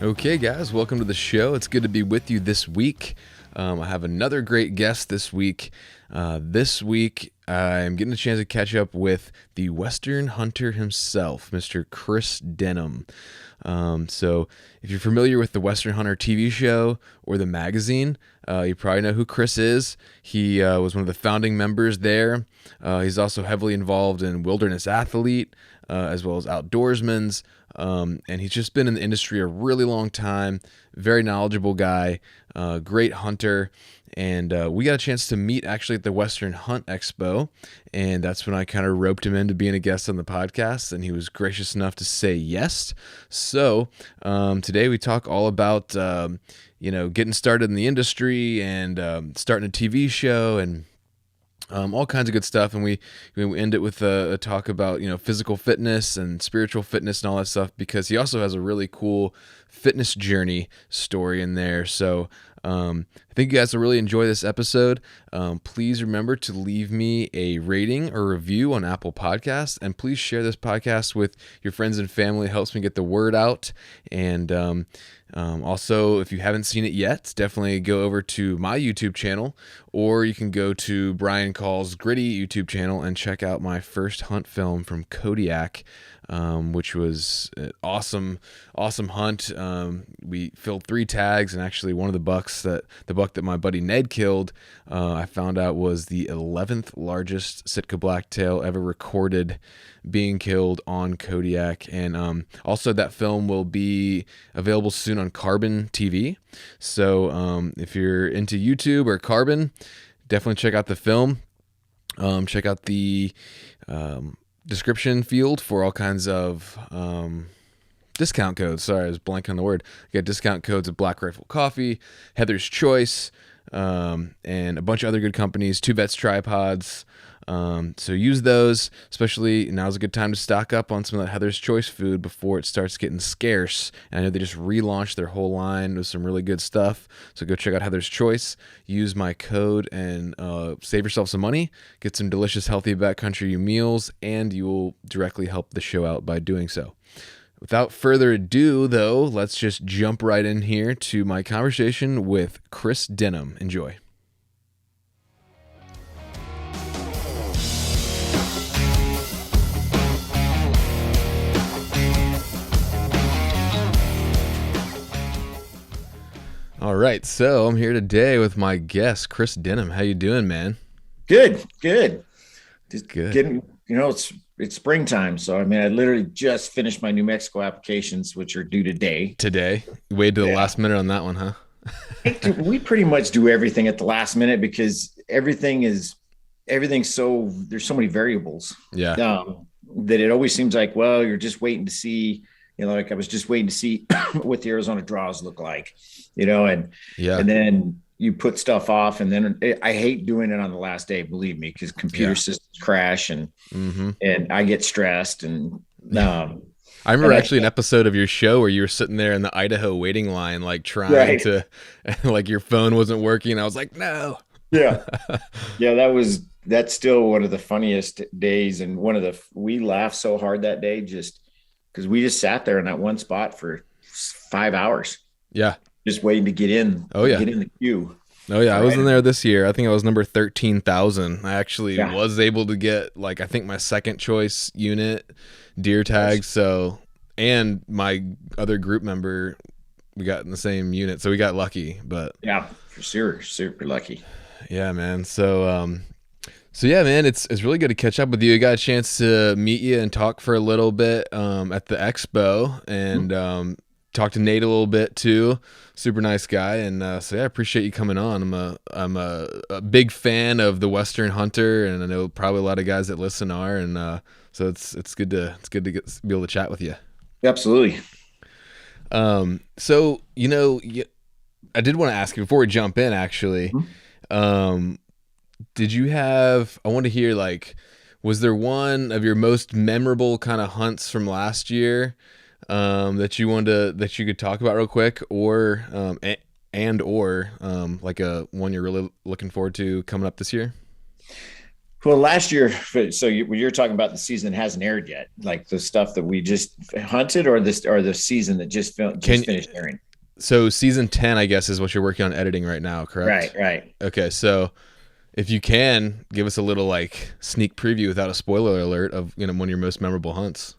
Okay, guys, welcome to the show. It's good to be with you this week. I have another great guest this week. This week, I'm getting a chance to catch up with the Western hunter himself, Mr. Chris Denham. So if you're familiar with the Western Hunter TV show or the magazine, you probably know who Chris is. He was one of the founding members there. He's also heavily involved in Wilderness Athlete, as well as Outdoorsman's. And he's just been in the industry a really long time, very knowledgeable guy, great hunter. And we got a chance to meet actually at the Western Hunt Expo. And that's when I kind of roped him into being a guest on the podcast. And he was gracious enough to say yes. So today we talk all about, getting started in the industry and starting a TV show and all kinds of good stuff. And we end it with a talk about, physical fitness and spiritual fitness and all that stuff, because he also has a really cool fitness journey story in there. So I think you guys will really enjoy this episode. Please remember to leave me a rating or review on Apple Podcasts, and please share this podcast with your friends and family. It helps me get the word out. And also, if you haven't seen it yet, definitely go over to my YouTube channel, or you can go to Brian Call's Gritty YouTube channel and check out my first hunt film from Kodiak, which was an awesome hunt. We filled 3 tags, and actually one of the buck that my buddy Ned killed, I found out was the 11th largest Sitka blacktail ever recorded being killed on Kodiak. And also that film will be available soon on Carbon TV. So if you're into YouTube or Carbon, definitely check out the film. Check out the description field for all kinds of discount codes. Sorry, I was blanking on the word. You got discount codes of Black Rifle Coffee, Heather's Choice, and a bunch of other good companies, Two Vets Tripods. So use those, especially now's a good time to stock up on some of that Heather's Choice food before it starts getting scarce. And I know they just relaunched their whole line with some really good stuff. So go check out Heather's Choice, use my code, and save yourself some money, get some delicious, healthy backcountry meals, and you will directly help the show out by doing so. Without further ado, though, let's just jump right in here to my conversation with Chris Denham. Enjoy. All right, so I'm here today with my guest, Chris Denham. How you doing, man? Good. Just Good. getting, it's springtime. So, I literally just finished my New Mexico applications, which are due today. Today? You waited to the last minute on that one, huh? We pretty much do everything at the last minute because everything's so, there's so many variables. Yeah. That it always seems like, well, you're just waiting to see, like I was just waiting to see what the Arizona draws look like, and then you put stuff off, and then I hate doing it on the last day, believe me, because computer systems crash and I get stressed. And I remember actually an episode of your show where you were sitting there in the Idaho waiting line, like trying to, like your phone wasn't working. I was like, no. Yeah. That's still one of the funniest days. And we laughed so hard that day, just because we just sat there in that one spot for 5 hours. Yeah. Just waiting to get in. Get in the queue. Oh yeah. I was in there this year. I think I was number 13,000. I actually was able to get I think my second choice unit deer tag. So, and my other group member, we got in the same unit. So we got lucky, but yeah, for sure. Super lucky. Yeah, man. So yeah, man, it's really good to catch up with you. I got a chance to meet you and talk for a little bit at the expo, and talk to Nate a little bit too. Super nice guy, and so yeah, I appreciate you coming on. I'm a big fan of the Western Hunter, and I know probably a lot of guys that listen are, and so it's good to be able to chat with you. Absolutely. So I did want to ask you before we jump in, actually. Did you have, I want to hear, was there one of your most memorable kind of hunts from last year that you could talk about real quick, or like a one you're really looking forward to coming up this year? Well, last year, so you're talking about the season that hasn't aired yet, like the stuff that we just hunted, or the season that just finished airing. So season 10, I guess, is what you're working on editing right now, correct? Right. Okay, so if you can give us a little like sneak preview without a spoiler alert of one of your most memorable hunts.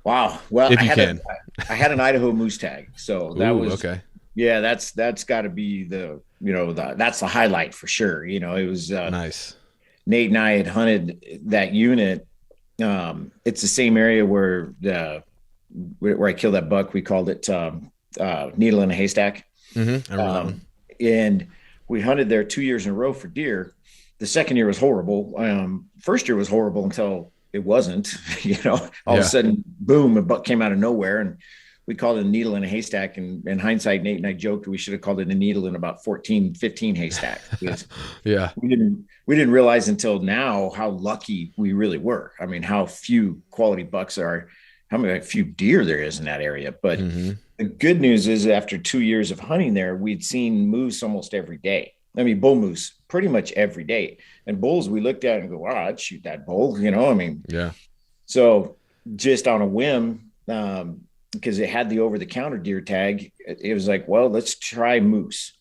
Wow. Well, If you can. I had an Idaho Moose Tag, so that Ooh, was okay. Yeah, that's got to be that's the highlight for sure. It was Nice. Nate and I had hunted that unit. It's the same area where I killed that buck. We called it needle in a haystack. Mm-hmm. I remember that one. And we hunted there 2 years in a row for deer. The second year was horrible. First year was horrible until it wasn't. All of a sudden, boom, a buck came out of nowhere, and we called it a needle in a haystack. And in hindsight, Nate and I joked we should have called it a needle in about 14, 15 haystacks. Yeah. We didn't realize until now how lucky we really were. I mean, how few quality bucks are, how many few deer there is in that area. But the good news is after 2 years of hunting there, we'd seen moose almost every day. I mean, bull moose pretty much every day. And bulls, we looked at and go, wow, I'd shoot that bull, Yeah. So just on a whim, because it had the over-the-counter deer tag, it was like, well, let's try moose.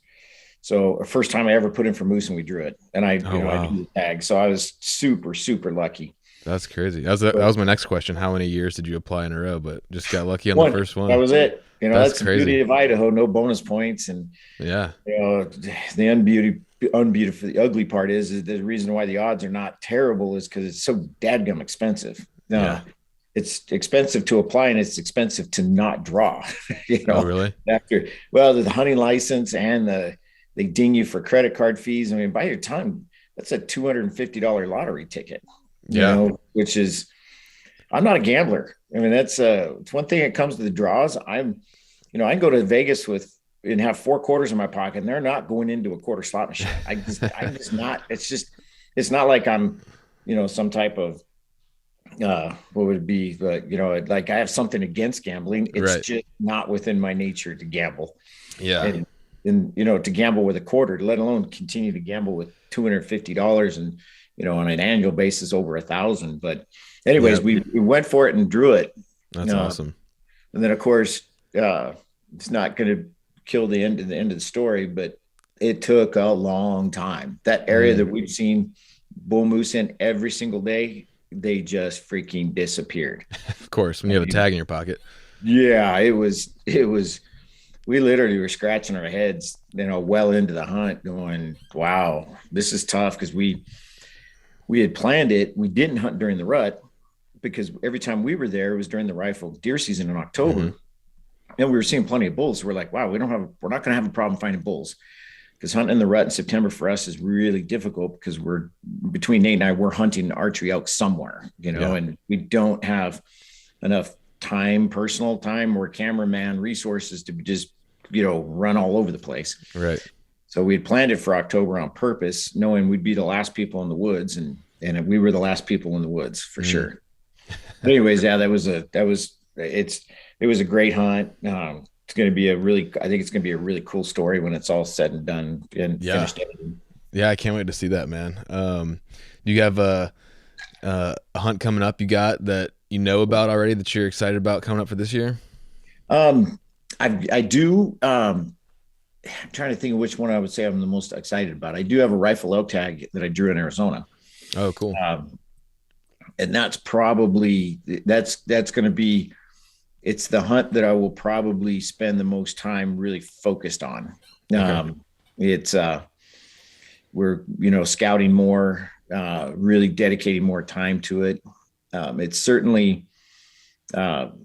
So first time I ever put in for moose, and we drew it, and I drew the tag. So I was super, super lucky. That's crazy. That was my next question. How many years did you apply in a row? But just got lucky on the first one. That was it. That's the crazy. beauty of Idaho. No bonus points, and the ugly part is the reason why the odds are not terrible is because it's so dadgum expensive. It's expensive to apply, and it's expensive to not draw. Oh, really? The hunting license and they ding you for credit card fees. I mean, by your time, that's a $250 lottery ticket. Which is, I'm not a gambler. I mean, it's one thing that comes to the draws. I can go to Vegas and have 4 quarters in my pocket, and they're not going into a quarter slot machine. I'm just not. It's not like I'm, some type of, what would it be? But like I have something against gambling. It's just not within my nature to gamble. Yeah. And to gamble with a quarter, let alone continue to gamble with $250 and, on an annual basis over $1,000. But anyways, we went for it and drew it. That's awesome. And then of course, it's not going to kill the end of the story, but it took a long time. That area that we've seen bull moose in every single day, they just freaking disappeared. Of course, when you have a tag in your pocket. Yeah, it was, we literally were scratching our heads, well into the hunt going, wow, this is tough. Because we had planned it. We didn't hunt during the rut because every time we were there, it was during the rifle deer season in October. And we were seeing plenty of bulls. We're like, wow, we're not going to have a problem finding bulls, because hunting in the rut in September for us is really difficult because between Nate and I, we're hunting archery elk somewhere, and we don't have enough personal time or cameraman resources to just, run all over the place. Right. So we had planned it for October on purpose, knowing we'd be the last people in the woods, and we were the last people in the woods for sure. But anyways, it was a great hunt. It's going to be I think it's going to be a really cool story when it's all said and done and finished. Yeah. I can't wait to see that, man. Do you have a hunt coming up you got that about already that you're excited about coming up for this year? I do. I'm trying to think of which one I would say I'm the most excited about. I do have a rifle elk tag that I drew in Arizona. Oh, cool. And that's probably, that's going to be, it's the hunt that I will probably spend the most time really focused on. It's, we're, scouting more, really dedicating more time to it. It's certainly, not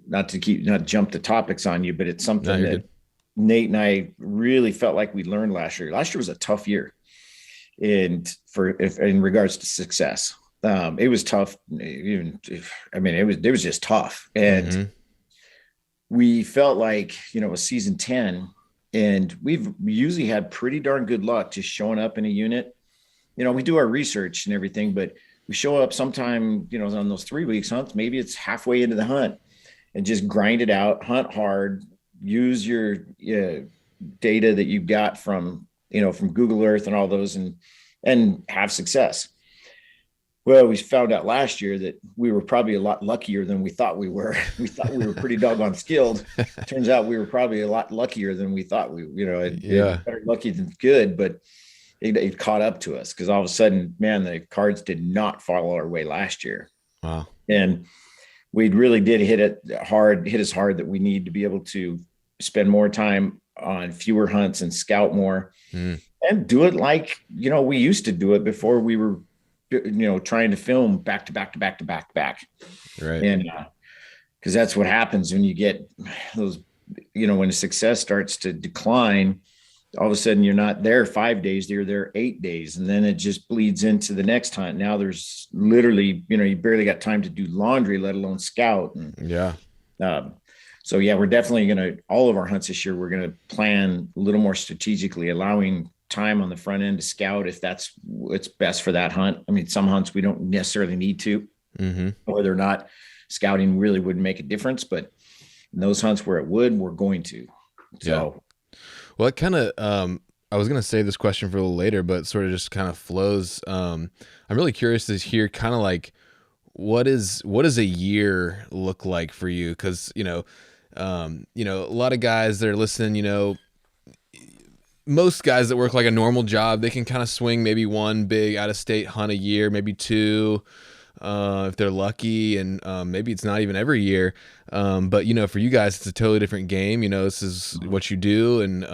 jump the topics on you, but it's something that Nate and I really felt like we learned last year. Last year was a tough year, in regards to success. It was tough. It was just tough. And we felt like, it was season 10, and we usually had pretty darn good luck just showing up in a unit. We do our research and everything, but we show up sometime, on those 3 weeks hunts, maybe it's halfway into the hunt, and just grind it out, hunt hard, use your data that you've got from Google Earth and all those, and have success. Well, we found out last year that we were probably a lot luckier than we thought we were. We thought we were pretty doggone skilled. Turns out we were probably a lot luckier than we thought Yeah. better lucky than good, but it caught up to us because all of a sudden, man, the cards did not follow our way last year. Wow. And we really did hit us hard that we need to be able to spend more time on fewer hunts and scout more and do it like, we used to do it before we were, trying to film back to back to back to back to back. Right. And because that's what happens when you get those, when the success starts to decline, all of a sudden you're not there 5 days, you're there 8 days. And then it just bleeds into the next hunt. Now there's literally, you barely got time to do laundry, let alone scout. And, yeah. So yeah, we're definitely all of our hunts this year, we're going to plan a little more strategically, allowing time on the front end to scout if that's what's best for that hunt. I mean, some hunts we don't necessarily need to, whether or not scouting really wouldn't make a difference, but in those hunts where it would, we're going to. So. Yeah. Well, it kind of, I was going to save this question for a little later, but it sort of just kind of flows. I'm really curious to hear kind of like, what does a year look like for you? Cause a lot of guys that are listening, most guys that work like a normal job, they can kind of swing maybe one big out of state hunt a year, maybe two, if they're lucky, and maybe it's not even every year. But for you guys, it's a totally different game. This is what you do, and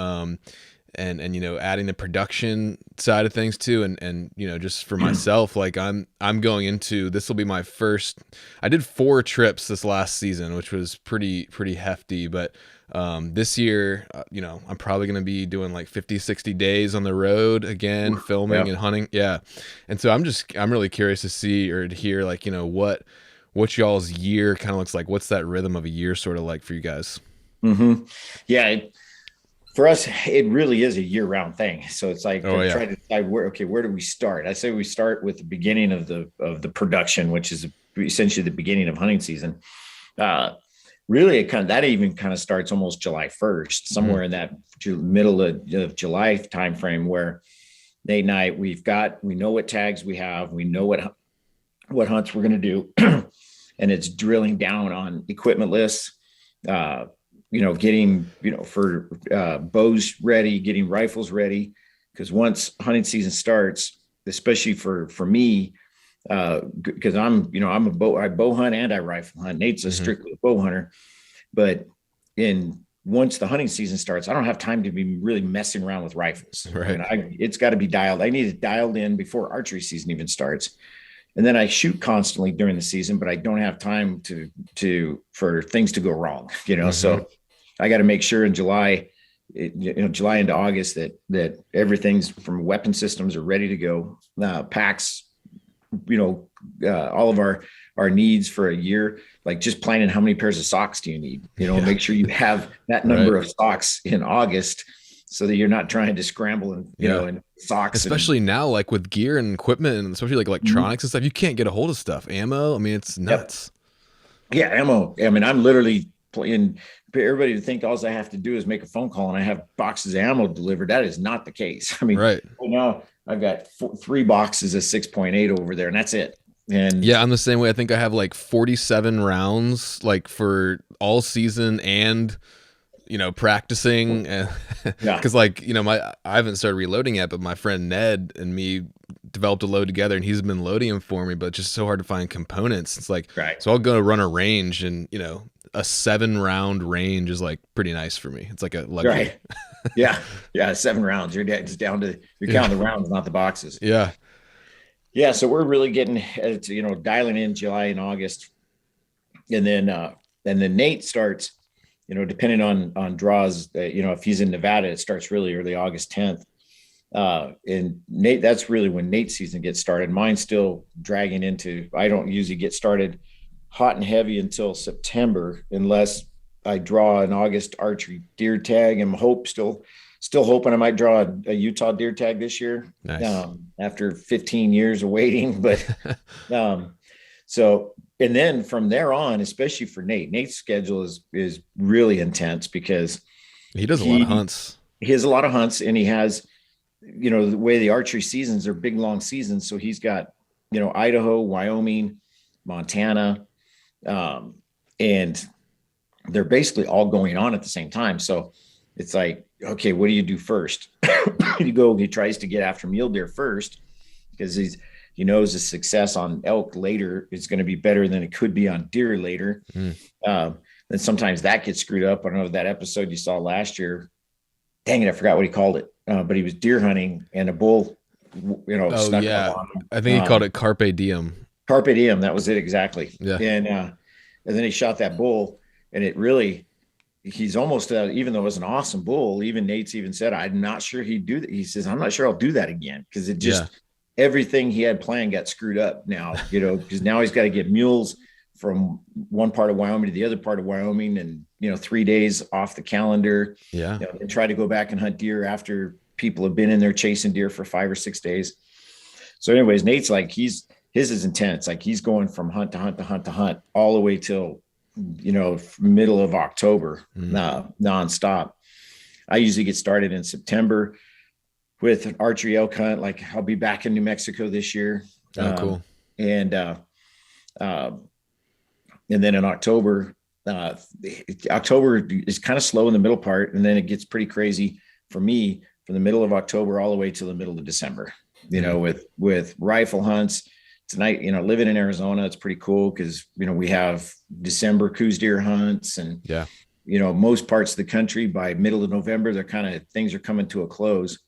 adding the production side of things too. And just for myself, like I'm going into, this will be my first, I did 4 trips this last season, which was pretty hefty, but this year, I'm probably going to be doing like 50, 60 days on the road again, filming and hunting. Yeah. And so I'm really curious to see or to hear like, what y'all's year kind of looks like. What's that rhythm of a year sort of like for you guys? Yeah. For us, it really is a year-round thing. So it's like try to decide where do we start? I say we start with the beginning of the production, which is essentially the beginning of hunting season. Really, that even kind of starts almost July 1st, somewhere in that middle of July timeframe, where Nate and I, we know what tags we have, we know what hunts we're going to do, and it's drilling down on equipment lists. Getting, for bows ready, getting rifles ready. Because once hunting season starts, especially for me, because I bow hunt and I rifle hunt. Nate's a strictly bow hunter, but once the hunting season starts, I don't have time to be really messing around with rifles. Right. I mean, it's got to be dialed. I need it dialed in before archery season even starts. And then I shoot constantly during the season, but I don't have time for things to go wrong, So I got to make sure in July into August that everything's from weapon systems are ready to go. Packs, all of our needs for a year, like just planning how many pairs of socks do you need, make sure you have that number of socks in August so that you're not trying to scramble and socks. Especially now, like with gear and equipment and especially like electronics and stuff, you can't get a hold of stuff. Ammo. I mean, it's nuts. Yeah. Ammo. I mean, I'm literally playing everybody to think all I have to do is make a phone call and I have boxes of ammo delivered. That is not the case. I mean, right now I've got 3 boxes of 6.8 over there and that's it. And yeah, I'm the same way. I think I have like 47 rounds like for all season and practicing, because like I haven't started reloading yet, but my friend Ned and me developed a load together and he's been loading them for me, but it's just so hard to find components. It's like, so I'll go run a range and a 7-round range is like pretty nice for me. It's like a luxury. Right. Yeah 7 rounds, you're just down to you're counting the rounds, not the boxes. Yeah, so we're really getting dialing in July and August, and then Nate starts, depending on draws, if he's in Nevada, it starts really early August 10th. And Nate, that's really when Nate's season gets started. Mine's still dragging into, I don't usually get started hot and heavy until September, unless I draw an August archery deer tag. I'm still hoping I might draw a Utah deer tag this year. Nice. After 15 years of waiting, but, so, and then from there on, especially for Nate's schedule is really intense because he does a lot of hunts. He has a lot of hunts, and he has, the way the archery seasons are big, long seasons. So he's got Idaho, Wyoming, Montana, and they're basically all going on at the same time. So it's like, okay, what do you do first? He tries to get after mule deer first because he knows the success on elk later is going to be better than it could be on deer later. And sometimes that gets screwed up. I don't know that episode you saw last year. Dang it, I forgot what he called it. But he was deer hunting and a bull, snuck up on him. I think he called it Carpe Diem. Carpe Diem, that was it exactly. Yeah. And then he shot that bull, and it really, he's almost, even though it was an awesome bull, even Nate's even said, I'm not sure he'd do that. He says, I'm not sure I'll do that again because it just, everything he had planned got screwed up now, because now he's got to get mules from one part of Wyoming to the other part of Wyoming and, 3 days off the calendar. Yeah. And try to go back and hunt deer after people have been in there chasing deer for 5 or 6 days. So anyways, Nate's like, his is intense. Like he's going from hunt to hunt to hunt to hunt all the way till, middle of October, nonstop. I usually get started in September with an archery elk hunt. Like I'll be back in New Mexico this year. Cool. And then in October is kind of slow in the middle part. And then it gets pretty crazy for me from the middle of October all the way to the middle of December, with rifle hunts. Tonight, living in Arizona, it's pretty cool because, we have December coos deer hunts and, most parts of the country by middle of November, things are coming to a close.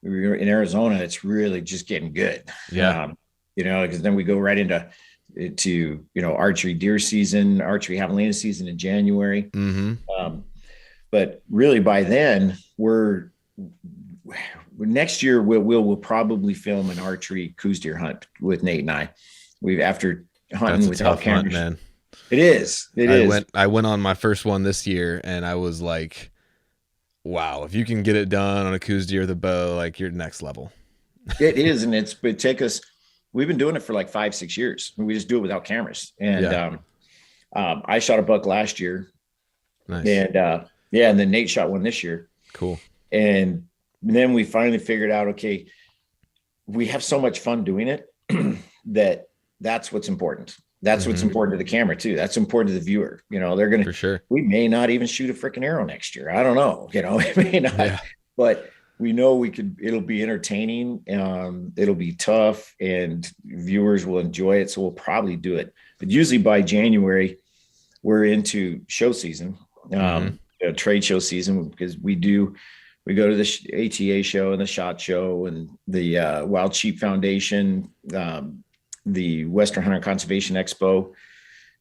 In Arizona, it's really just getting good. Yeah. Because then we go right into archery deer season, archery javelina season in January. But really by then next year we'll probably film an archery coos deer hunt with Nate and I. After hunting without cameras, man. It is. I went on my first one this year and I was like, wow, if you can get it done on a coos deer with a bow, like you're next level. It is. And we've been doing it for like 5-6 years. We just do it without cameras. And I shot a buck last year. Nice. And and then Nate shot one this year. Cool. And then we finally figured out, okay, we have so much fun doing it that's what's important. That's what's important to the camera too. That's important to the viewer. They're going to, for sure. We may not even shoot a freaking arrow next year. I don't know, it may not, but we know it'll be entertaining. It'll be tough and viewers will enjoy it. So we'll probably do it, but usually by January we're into show season, trade show season, because we go to the ATA show and the SHOT Show and the Wild Sheep Foundation, the Western Hunter Conservation Expo,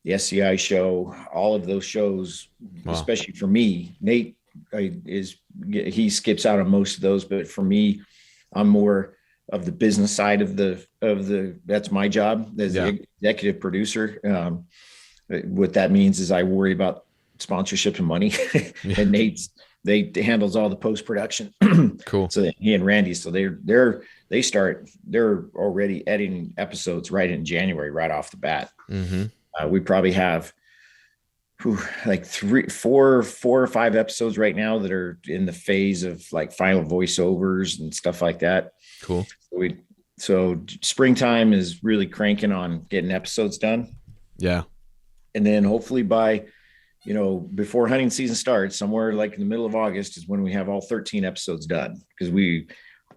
the SCI show, all of those shows, especially for me. Nate he skips out on most of those, but for me, I'm more of the business side of that's my job as the executive producer. What that means is I worry about sponsorship and money, and Nate handles all the post-production. Cool. So he and Randy, so they're already editing episodes right in January, right off the bat. We probably have like 4 or 5 episodes right now that are in the phase of like final voiceovers and stuff like that. Cool. So springtime is really cranking on getting episodes done. Yeah. And then hopefully by, before hunting season starts, somewhere like in the middle of August is when we have all 13 episodes done. Because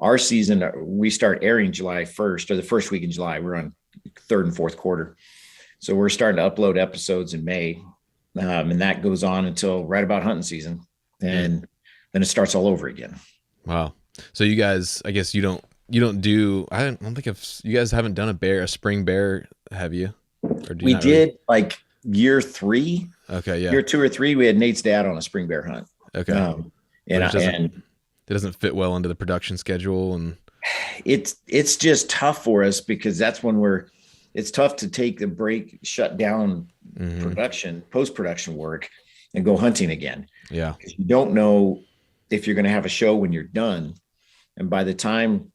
our season, we start airing July 1st or the first week in July. We're on 3rd and 4th quarter. So we're starting to upload episodes in May. And that goes on until right about hunting season. And then it starts all over again. Wow. So you guys, I guess you don't do, I don't think you guys haven't done a spring bear, have you? Or we did like year 3. Okay. Yeah. Year 2 or 3, we had Nate's dad on a spring bear hunt. Okay. It doesn't fit well into the production schedule, and it's just tough for us because that's when it's tough to take a break, shut down post-production work and go hunting again. Yeah. You don't know if you're going to have a show when you're done. And by the time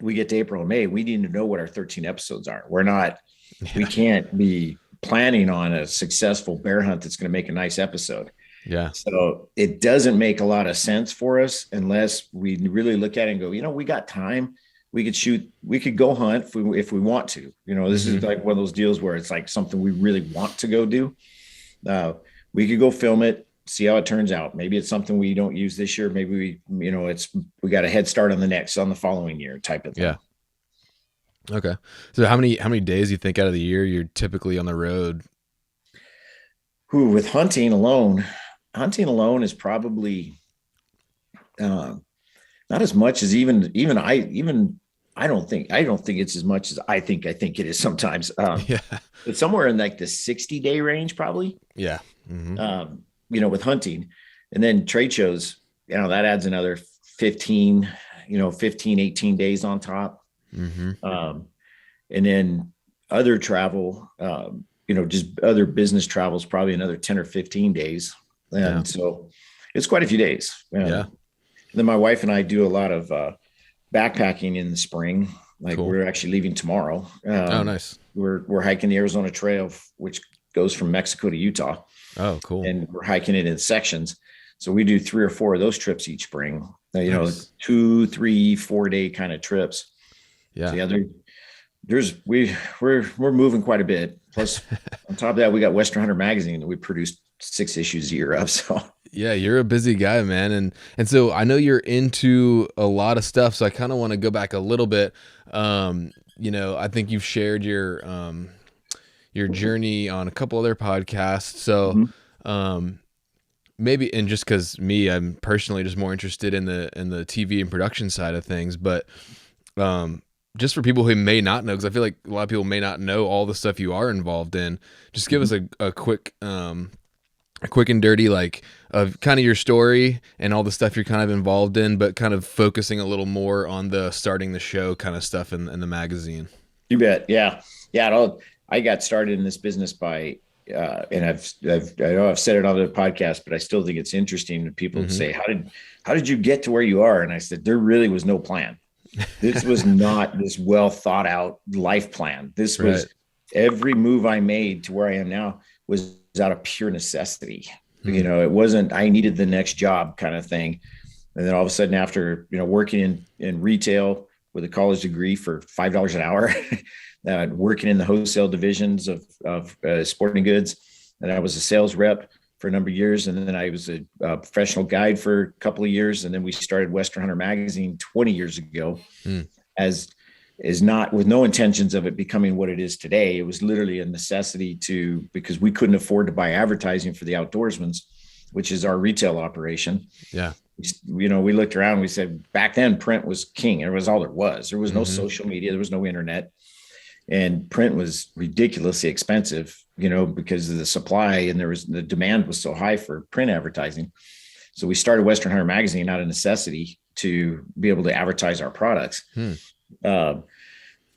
we get to April and May, we need to know what our 13 episodes are. We can't be planning on a successful bear hunt that's going to make a nice episode. Yeah. So it doesn't make a lot of sense for us unless we really look at it and go, we got time. we could go hunt if we want to. This is like one of those deals where it's like something we really want to go do. We could go film it, see how it turns out. Maybe it's something we don't use this year. Maybe we got a head start on the following year type of thing. Yeah. Okay. So how many days do you think out of the year you're typically on the road? With hunting alone is probably not as much as even I don't think it's as much as I think it is sometimes. Yeah. It's somewhere in like the 60-day range, probably. Yeah. With hunting, and then trade shows, that adds another 15, 18 days on top. And then other travel, just other business travels, probably another 10 or 15 days. And so it's quite a few days. Yeah. And then my wife and I do a lot of backpacking in the spring. Like cool. We're actually leaving tomorrow. Oh, nice. We're hiking the Arizona Trail, which goes from Mexico to Utah. Oh, cool. And we're hiking it in sections. So we do 3 or 4 of those trips each spring. Nice. 2, 3, 4-day kind of trips. Yeah. So we're moving quite a bit. Plus, on top of that, we got Western Hunter magazine that we produce 6 issues a year of. So yeah, you're a busy guy, man. And so I know you're into a lot of stuff. So I kind of want to go back a little bit. I think you've shared your journey on a couple other podcasts. So, maybe, and just cause I'm personally just more interested in the TV and production side of things, but, just for people who may not know, cause I feel like a lot of people may not know all the stuff you are involved in, just give us a quick and dirty, like, of kind of your story and all the stuff you're kind of involved in, but kind of focusing a little more on the starting the show kind of stuff in the magazine. You bet. Yeah. Yeah. I got started in this business by, and I know I've said it on the podcast, but I still think it's interesting that people say, how did you get to where you are? And I said, there really was no plan. This was not this well thought out life plan. This was every move I made to where I am now was out of pure necessity. It wasn't, I needed the next job kind of thing. And then all of a sudden after, working in retail with a college degree for $5 an hour, working in the wholesale divisions of sporting goods. And I was a sales rep for a number of years. And then I was a professional guide for a couple of years. And then we started Western Hunter magazine 20 years ago with no intentions of it becoming what it is today. It was literally a necessity because we couldn't afford to buy advertising for the Outdoorsman's, which is our retail operation. Yeah. We looked around, we said back then print was king. It was all there was. There was no social media. There was no internet. And print was ridiculously expensive, because of the supply, and the demand was so high for print advertising. So we started Western Hunter magazine out of necessity to be able to advertise our products. And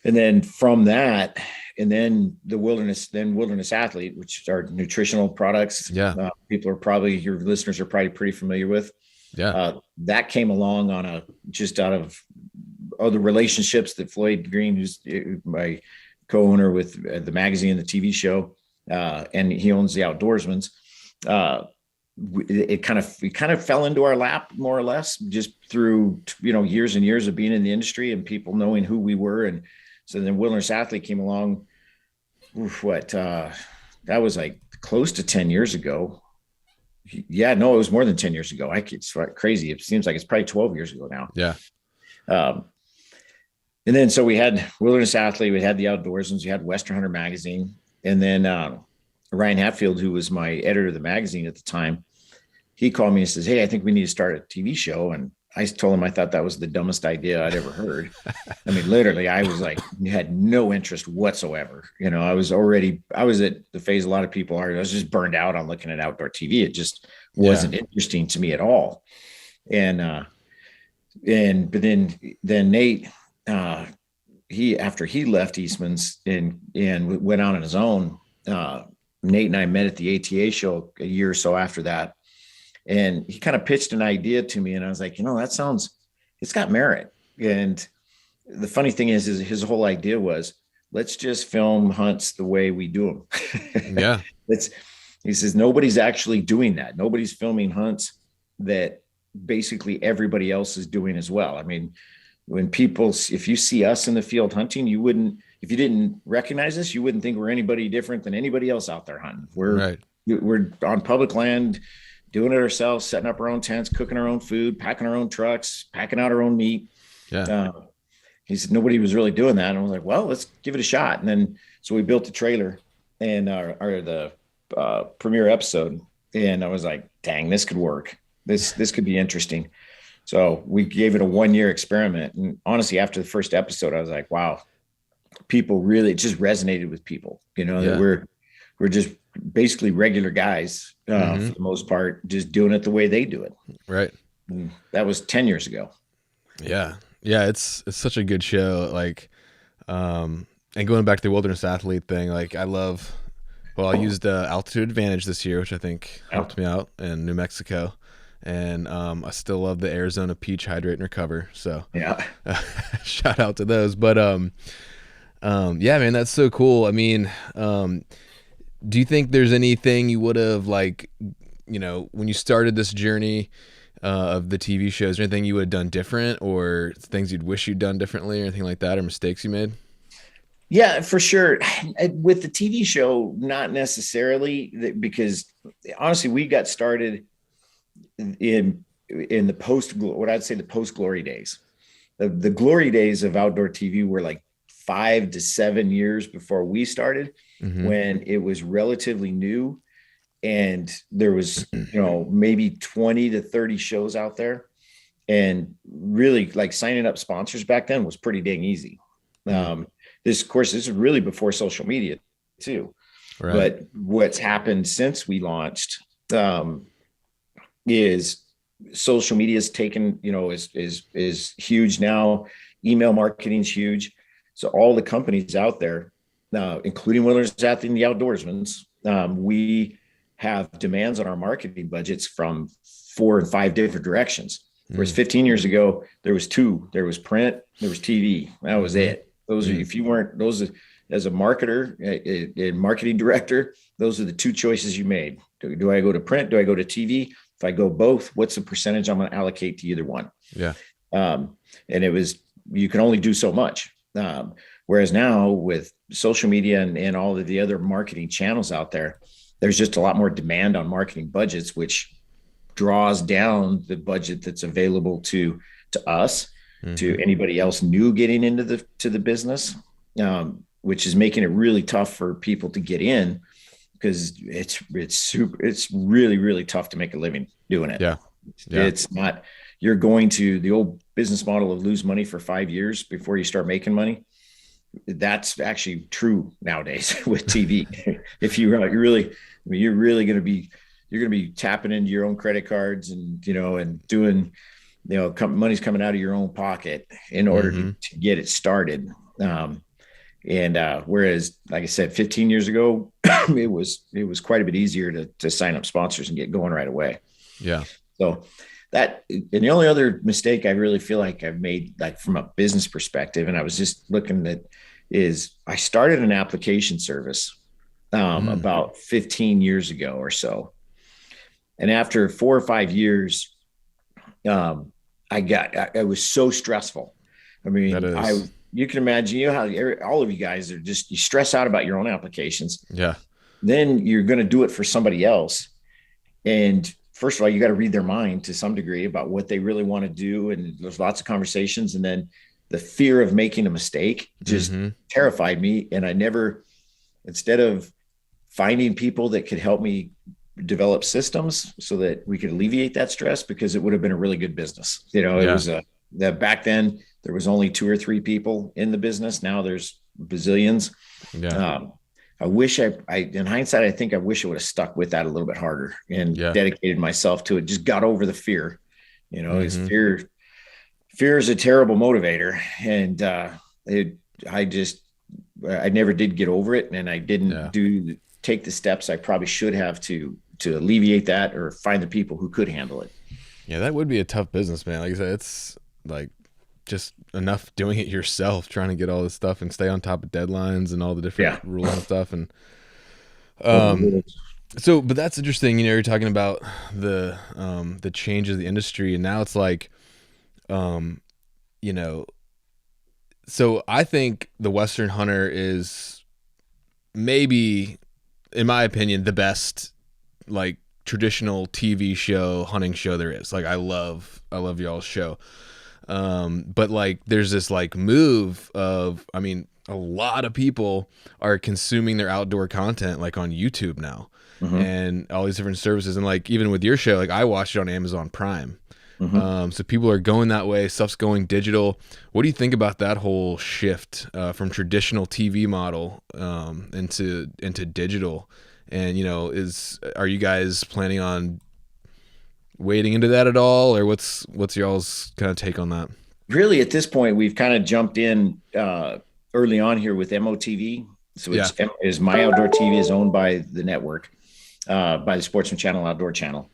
then from that, and then Wilderness Athlete, which are nutritional products. Yeah. Your listeners are probably pretty familiar with. Yeah. That came along just out of other relationships that Floyd Green, who's my co-owner with the magazine and the TV show, and he owns the Outdoorsman's. It kind of fell into our lap more or less, just through years and years of being in the industry and people knowing who we were. And so then Wilderness Athlete came along. That was like close to 10 years ago. Yeah, no, it was more than 10 years ago. It's crazy. It seems like it's probably 12 years ago now. Yeah. And then, so we had Wilderness Athlete, we had the Outdoorsman's, we had Western Hunter magazine. And then, Ryan Hatfield, who was my editor of the magazine at the time, he called me and says, "Hey, I think we need to start a TV show." And I told him I thought that was the dumbest idea I'd ever heard. I mean, literally, I was like, had no interest whatsoever. I was at the phase a lot of people are. I was just burned out on looking at outdoor TV. It just wasn't interesting to me at all. But then Nate, after he left Eastman's and went out on his own, Nate and I met at the ATA show a year or so after that. And he kind of pitched an idea to me, and I was like, it's got merit. And the funny thing is his whole idea was, let's just film hunts the way we do them. Yeah. He says, nobody's actually doing that. Nobody's filming hunts that basically everybody else is doing as well. I mean, when people, if you see us in the field hunting, you wouldn't, if you didn't recognize us, you wouldn't think we're anybody different than anybody else out there hunting. Right. We're on public land, doing it ourselves, setting up our own tents, cooking our own food, packing our own trucks, packing out our own meat. Yeah. He said nobody was really doing that. And I was like, well, let's give it a shot. And then, so we built a trailer and the premiere episode. And I was like, dang, this could work. This could be interesting. So we gave it a 1-year experiment. And honestly, after the first episode, I was like, wow, people really, it just resonated with people, that we're just basically regular guys for the most part, just doing it the way they do it. Right. And that was 10 years ago. Yeah. Yeah. It's such a good show. Like, and going back to the wilderness athlete thing, like I used Altitude Advantage this year, which I think helped me out in New Mexico. And I still love the Arizona Peach Hydrate and Recover. So yeah, shout out to those. But yeah, man, that's so cool. I mean, do you think there's anything you would have when you started this journey of the TV shows, is there anything you would have done different, or things you'd wish you'd done differently, or anything like that, or mistakes you made? Yeah, for sure. With the TV show, not necessarily, because honestly, we got started in the post glory days. The glory days of outdoor TV were like 5 to 7 years before we started, when it was relatively new. And there was, maybe 20 to 30 shows out there. And really, like, signing up sponsors back then was pretty dang easy. This is really before social media too. Right. But what's happened since we launched is social media is taken, is huge now. Email marketing is huge. So all the companies out there, including Wilderness Athlete and the Outdoorsman's, we have demands on our marketing budgets from 4 and 5 different directions. Whereas 15 years ago, there was 2. There was print, there was TV. That was it. Those are, if you weren't, as a marketer, a marketing director, those are the 2 choices you made. Do I go to print? Do I go to TV? If I go both, what's the percentage I'm going to allocate to either one? Yeah. And you can only do so much. Whereas now with social media and all of the other marketing channels out there, there's just a lot more demand on marketing budgets, which draws down the budget that's available to us, to anybody else new getting into the business, which is making it really tough for people to get in, because it's really, really tough to make a living doing it. Yeah. It's not, you're going to the old business model of lose money for 5 years before you start making money. That's actually true nowadays with TV. If you're really going to be tapping into your own credit cards and, and doing, money's coming out of your own pocket in order to get it started. Whereas, like I said, 15 years ago, it was quite a bit easier to sign up sponsors and get going right away. Yeah. So and the only other mistake I really feel like I've made, like from a business perspective, and I was just looking at, is I started an application service about 15 years ago or so. And after 4 or 5 years, it was so stressful. I mean, you can imagine, how all of you guys are just, you stress out about your own applications. Yeah. Then you're going to do it for somebody else. And first of all, you got to read their mind to some degree about what they really want to do. And there's lots of conversations. And then the fear of making a mistake just terrified me. And instead of finding people that could help me develop systems so that we could alleviate that stress, because it would have been a really good business. It was back then there was only 2 or 3 people in the business. Now there's bazillions. Yeah. I wish in hindsight, I think I wish I would have stuck with that a little bit harder and dedicated myself to it. Just got over the fear, is fear is a terrible motivator. And I never did get over it. And I didn't take the steps I probably should have to alleviate that, or find the people who could handle it. Yeah. That would be a tough business, man. Like I said, it's like just enough doing it yourself, trying to get all this stuff and stay on top of deadlines and all the different rules and stuff. And, but that's interesting. You're talking about the change of the industry, and now it's like, So I think the Western Hunter is maybe, in my opinion, the best like traditional TV show, hunting show there is. Like I love y'all's show. But like there's this like move of, I mean, a lot of people are consuming their outdoor content like on YouTube now, and all these different services. And like even with your show, like I watched it on Amazon Prime. So people are going that way. Stuff's going digital. What do you think about that whole shift from traditional TV model into digital? And are you guys planning on wading into that at all, or what's y'all's kind of take on that? Really, at this point, we've kind of jumped in early on here with MOTV. So is My Outdoor TV is owned by the network, by the Sportsman Channel, Outdoor Channel.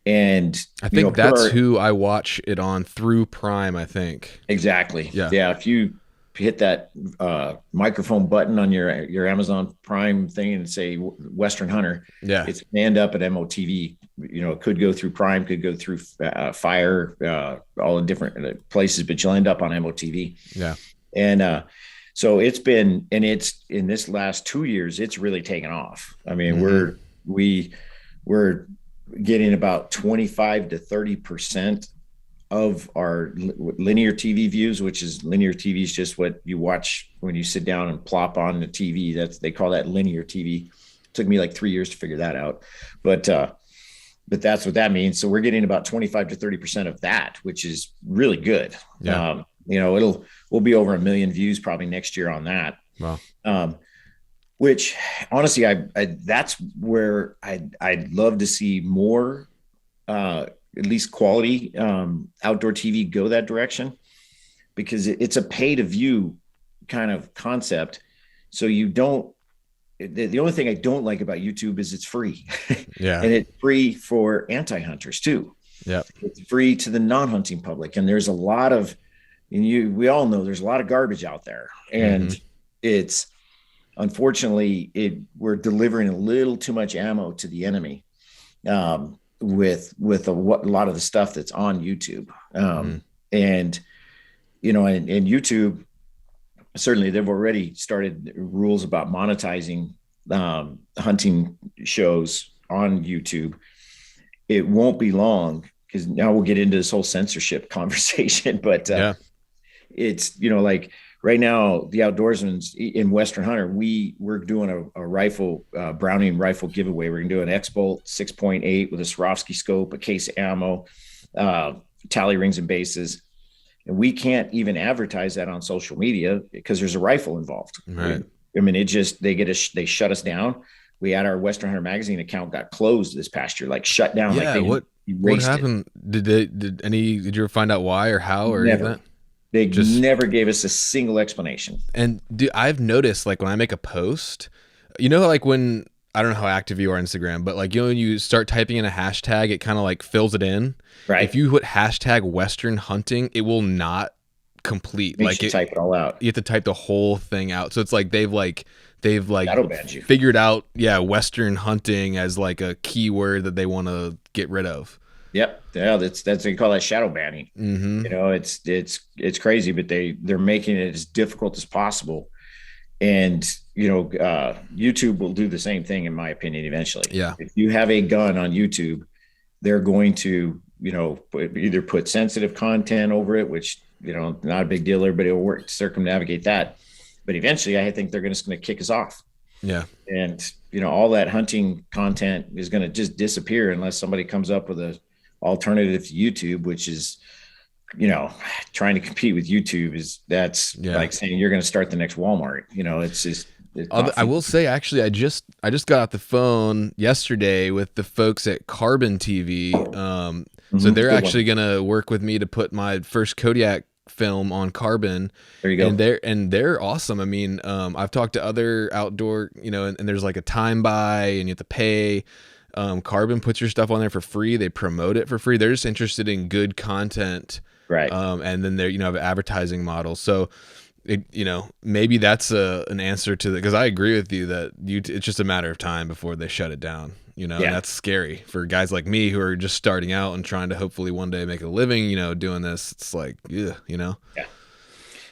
And I think that's who I watch it on through Prime, I think. Exactly. Yeah. If you hit that microphone button on your Amazon Prime thing and say Western Hunter, it's manned up at MOTV. It could go through Prime, could go through Fire, all the different places, but you'll end up on MOTV. Yeah. And so it's been, and it's in this last 2 years, it's really taken off. I mean, we're getting about 25 to 30% of our linear TV views, which is linear TV is just what you watch when you sit down and plop on the TV. They call that linear TV. It took me like 3 years to figure that out, but that's what that means. So we're getting about 25 to 30% of that, which is really good. Yeah. We'll be over 1 million views probably next year on that. Wow. Which honestly, that's where I'd love to see more, at least quality outdoor TV go that direction, because it's a pay to view kind of concept. So you don't, the only thing I don't like about YouTube is it's free. Yeah. And it's free for anti-hunters too. Yeah. It's free to the non-hunting public. And there's a lot of, we all know there's a lot of garbage out there, and it's, unfortunately, we're delivering a little too much ammo to the enemy with a lot of the stuff that's on YouTube. And YouTube, certainly they've already started rules about monetizing hunting shows on YouTube. It won't be long, because now we'll get into this whole censorship conversation, but it's, like, right now, the Outdoorsmen in Western Hunter, we're doing a rifle, Browning rifle giveaway. We're going to do an X-Bolt 6.8 with a Swarovski scope, a case of ammo, tally rings and bases. And we can't even advertise that on social media because there's a rifle involved. Right. I mean, they shut us down. We had our Western Hunter magazine account got closed this past year, like shut down. Yeah. Like what happened? Did you ever find out why or how or Never. anything? They never gave us a single explanation. And I've noticed, like, when I make a post, like when, I don't know how active you are on Instagram, but like, when you start typing in a hashtag, it kind of like fills it in. Right. If you put hashtag Western hunting, it will not complete. Makes you type it all out. You have to type the whole thing out. So it's like they've figured out, Western hunting as like a keyword that they want to get rid of. Yep. Yeah, that's they call that shadow banning. It's crazy, but they're making it as difficult as possible. And YouTube will do the same thing, in my opinion, eventually. Yeah. If you have a gun on YouTube, they're going to, either put sensitive content over it, which, not a big deal, everybody will work to circumnavigate that. But eventually I think they're just going to kick us off. Yeah. And, all that hunting content is going to just disappear unless somebody comes up with a alternative to YouTube, which is, trying to compete with YouTube like saying you're going to start the next Walmart. I will say, actually, I just got off the phone yesterday with the folks at Carbon TV. So they're actually going to work with me to put my first Kodiak film on Carbon. There you go. And they're awesome. I mean, I've talked to other outdoor, and there's like a time buy and you have to pay. Carbon puts your stuff on there for free. They promote it for free. They're just interested in good content. Right. And then they're, have an advertising model. So, maybe that's an answer to that. Because I agree with you that it's just a matter of time before they shut it down. And that's scary for guys like me who are just starting out and trying to hopefully one day make a living, doing this. It's like, yeah. Yeah.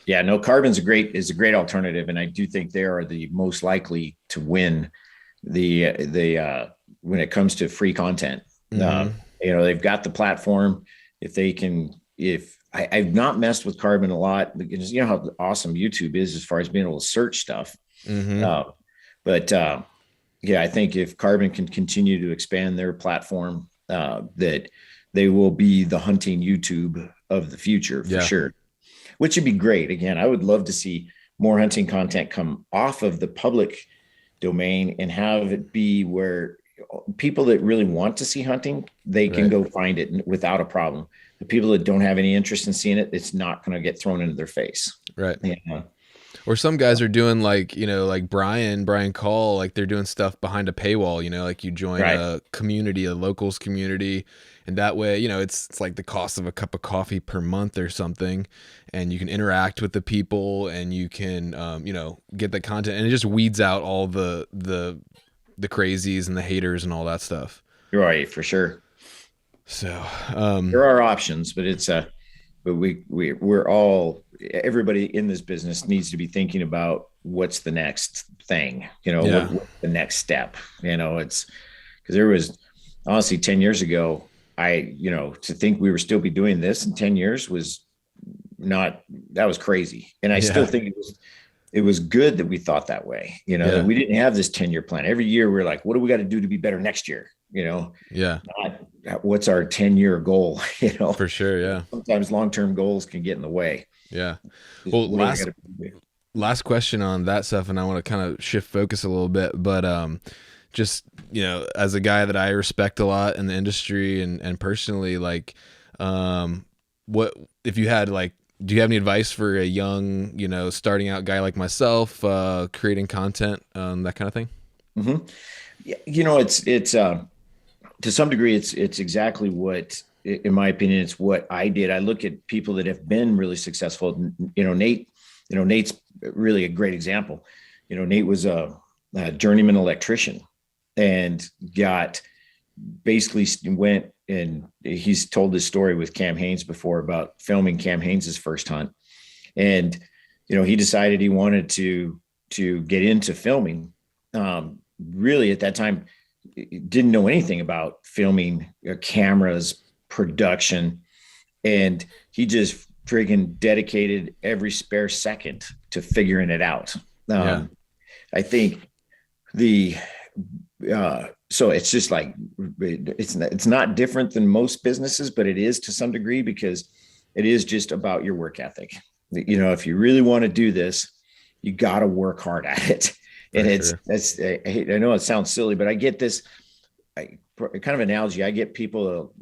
Yeah, no, carbon's is a great alternative. And I do think they are the most likely to win when it comes to free content. Mm-hmm. They've got the platform. If they can, if I've not messed with carbon a lot, because you know how awesome YouTube is as far as being able to search stuff. Mm-hmm. But yeah, I think if carbon can continue to expand their platform, that they will be the hunting YouTube of the future for sure, which would be great. Again, I would love to see more hunting content come off of the public domain and have it be where people that really want to see hunting, they can go find it without a problem. The people that don't have any interest in seeing it, it's not going to get thrown into their face. Right. Yeah. Or some guys are doing like, like Brian Call, like they're doing stuff behind a paywall, like you join a community, a locals community. And that way, it's like the cost of a cup of coffee per month or something. And you can interact with the people and you can, get the content, and it just weeds out all the crazies and the haters and all that stuff. Right. For sure. So, there are options, but but we're all, everybody in this business needs to be thinking about what's the next thing, what's the next step, it's because there was honestly 10 years ago, to think we were still be doing this in 10 years that was crazy. And I still think it was good that we thought that way, that we didn't have this 10-year plan. Every year we're like, what do we got to do to be better next year? Not what's our 10-year goal, For sure. Yeah. Sometimes long-term goals can get in the way. Yeah. Well, last question on that stuff, and I want to kind of shift focus a little bit, but just, as a guy that I respect a lot in the industry and personally, like, what if you had like, do you have any advice for a young, starting out guy like myself, creating content, that kind of thing? Mm-hmm. Yeah, it's to some degree, it's exactly what, in my opinion, it's what I did. I look at people that have been really successful. Nate's really a great example. Nate was a journeyman electrician and basically went, and he's told this story with Cam Hanes before about filming Cam Hanes's first hunt. And, he decided he wanted to get into filming. Really at that time, didn't know anything about filming, cameras, production. And he just friggin' dedicated every spare second to figuring it out. I think so it's just like, it's not different than most businesses, but it is to some degree, because it is just about your work ethic. If you really want to do this, you got to work hard at it. And I know it sounds silly, but I get this kind of analogy. I get people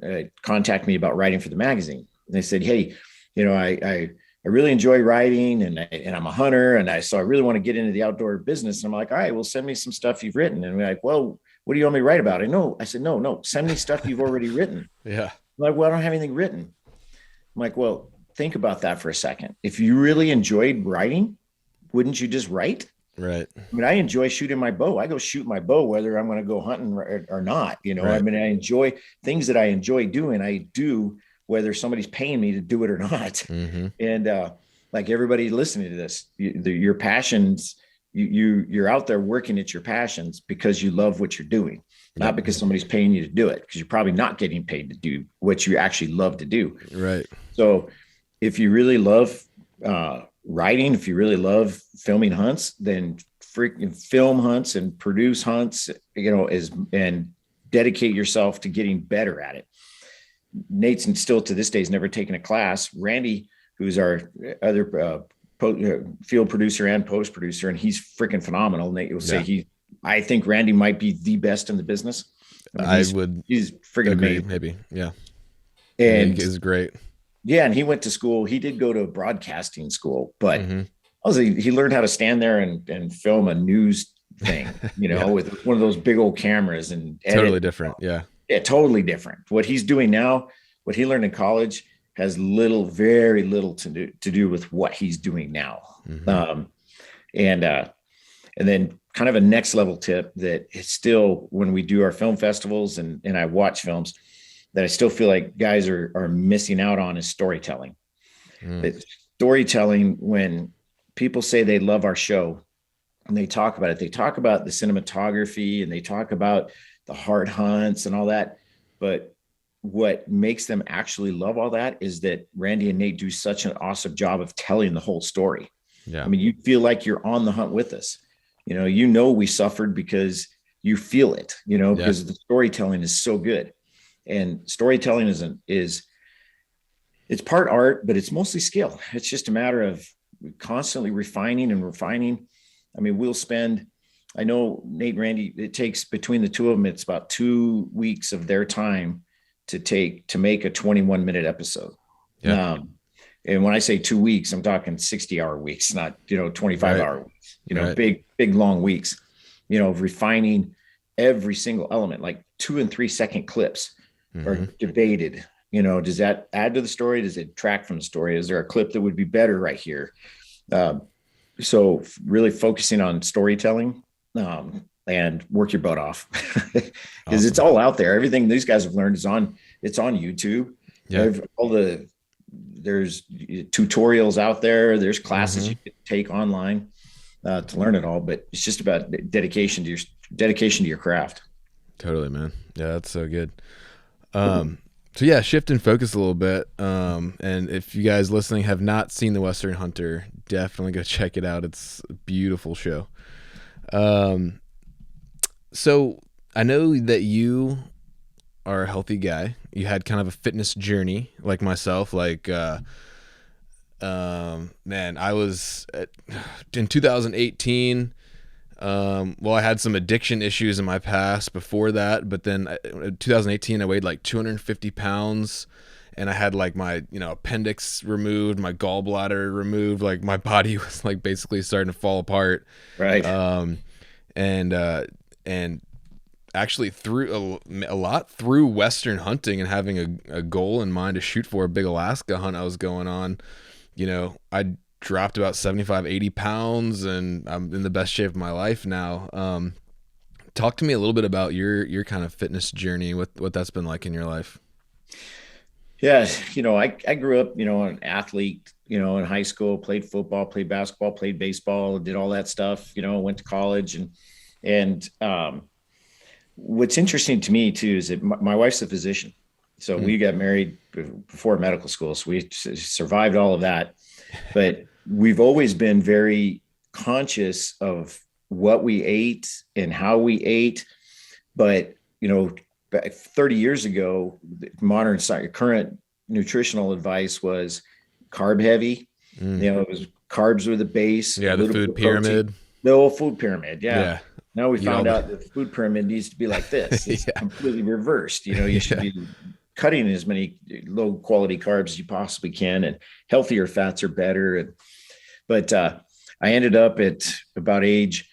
contact me about writing for the magazine. And they said, hey, I really enjoy writing and I'm a hunter. So I really want to get into the outdoor business. And I'm like, all right, well, send me some stuff you've written. And we're like, well, what do you want me to write about? I said, no, send me stuff you've already written. Yeah. I'm like, well, I don't have anything written. I'm like, well, think about that for a second. If you really enjoyed writing, wouldn't you just write? Right. I mean, I enjoy shooting my bow. I go shoot my bow, whether I'm going to go hunting or not, Right. I mean, I enjoy things that I enjoy doing. I do, whether somebody's paying me to do it or not. Mm-hmm. And like everybody listening to this, your passions, you're out there working at your passions because you love what you're doing, not because somebody's paying you to do it, because you're probably not getting paid to do what you actually love to do. Right. So if you really love writing, if you really love filming hunts, then freaking film hunts and produce hunts, and dedicate yourself to getting better at it. Nate's still to this day has never taken a class. Randy, who's our other field producer and post producer, and he's freaking phenomenal. Nate will say I think Randy might be the best in the business. He's freaking amazing. Maybe. Yeah. And he's great. Yeah. And he went to school. He did go to a broadcasting school, but he learned how to stand there and film a news thing, with one of those big old cameras and edit. Totally different. Yeah. Yeah. Totally different. What he's doing now, what he learned in college has very little to do with what he's doing now. Mm-hmm. And then kind of a next level tip that it's still, when we do our film festivals and I watch films, that I still feel like guys are missing out on is storytelling. storytelling, when people say they love our show and they talk about it, they talk about the cinematography and they talk about the hard hunts and all that. But what makes them actually love all that is that Randy and Nate do such an awesome job of telling the whole story. Yeah. I mean, you feel like you're on the hunt with us. We suffered because you feel it, because the storytelling is so good. And storytelling is it's part art, but it's mostly skill. It's just a matter of constantly refining and refining. I mean, I know Nate and Randy, it takes between the two of them, it's about 2 weeks of their time to make a 21-minute episode. Yeah. And when I say 2 weeks, I'm talking 60-hour weeks, not, 25-hour weeks, big, long weeks, refining every single element, like 2 and 3 second clips are debated. Does that add to the story? Does it detract from the story? Is there a clip that would be better right here? So really focusing on storytelling, and work your butt off, because It's all out there. Everything these guys have learned it's on YouTube. Yeah. There's tutorials out there. There's classes you can take online to learn it all, but it's just about dedication to your craft. Totally, man. Yeah, that's so good. So yeah, shift and focus a little bit. And if you guys listening have not seen The Western Hunter, definitely go check it out. It's a beautiful show. So I know that you are a healthy guy. You had kind of a fitness journey like myself. Like, man, I was in 2018. I had some addiction issues in my past before that, but then in 2018, I weighed like 250 pounds and I had like my, appendix removed, my gallbladder removed, like my body was like basically starting to fall apart. Right. And actually through a lot through Western hunting and having a goal in mind to shoot for a big Alaska hunt I was going on, I dropped about 75, 80 pounds and I'm in the best shape of my life now. Talk to me a little bit about your kind of fitness journey, what that's been like in your life. Yeah. I grew up, an athlete, in high school, played football, played basketball, played baseball, did all that stuff, went to college and what's interesting to me too, is that my wife's a physician. So we got married before medical school. So we survived all of that, but we've always been very conscious of what we ate and how we ate. But, 30 years ago, current nutritional advice was carb heavy. It was carbs were the base. Yeah. The food pyramid. The old food pyramid. Yeah. Now we found out that the food pyramid needs to be like this. It's completely reversed. You should be cutting as many low quality carbs as you possibly can, and healthier fats are better. But I ended up at about age,